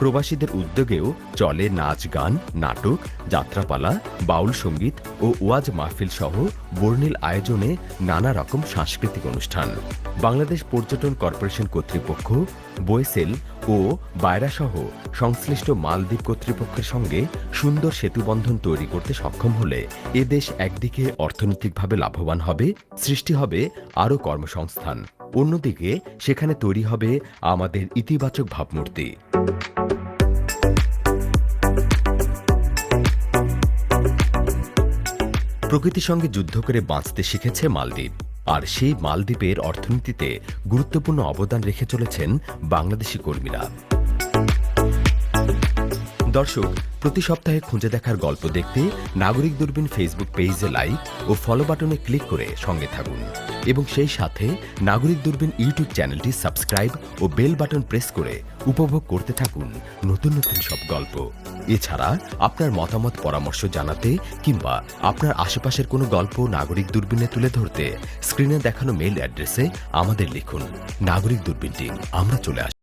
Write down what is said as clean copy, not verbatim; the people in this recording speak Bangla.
প্রবাসীদের উদ্যোগেও চলে নাচ গান, নাটক, যাত্রাপালা, বাউল সঙ্গীত ও ওয়াজ মাহফিল সহ বর্ণিল আয়োজনে নানা রকম সাংস্কৃতিক অনুষ্ঠান। বাংলাদেশ পর্যটন কর্পোরেশন কর্তৃপক্ষ, বোয়েসেল ও বায়রা সহ সংশ্লিষ্ট মালদ্বীপ কর্তৃপক্ষের সঙ্গে সুন্দর সেতুবন্ধন তৈরি করতে সক্ষম হলে এ দেশ একদিকে অর্থনৈতিকভাবে লাভবান হবে, সৃষ্টি হবে আরও কর্মসংস্থান, অন্যদিকে সেখানে তৈরি হবে আমাদের ইতিবাচক ভাবমূর্তি। প্রকৃতির সঙ্গে যুদ্ধ করে বাঁচতে শিখেছে মালদ্বীপ, আর সেই মালদ্বীপের অর্থনীতিতে গুরুত্বপূর্ণ অবদান রেখে চলেছেন বাংলাদেশি কর্মীরা। দর্শক, প্রতি সপ্তাহে খুঁজে দেখার গল্প দেখতে নাগরিক দূরবীন ফেসবুক পেজে লাইক ও ফলো বাটনে ক্লিক করে সঙ্গে থাকুন এবং সেই সাথে নাগরিক দূরবীন ইউটিউব চ্যানেলটি সাবস্ক্রাইব ও বেল বাটন প্রেস করে উপভোগ করতে থাকুন নতুন নতুন সব গল্প। এছাড়া আপনার মতামত পরামর্শ জানাতে কিংবা আপনার আশেপাশের কোনো গল্প নাগরিক দূরবীনে তুলে ধরতে স্ক্রিনে দেখানো মেইল অ্যাড্রেসে আমাদের লিখুন। নাগরিক দূরবীন টিম, আমরা চলে আসি।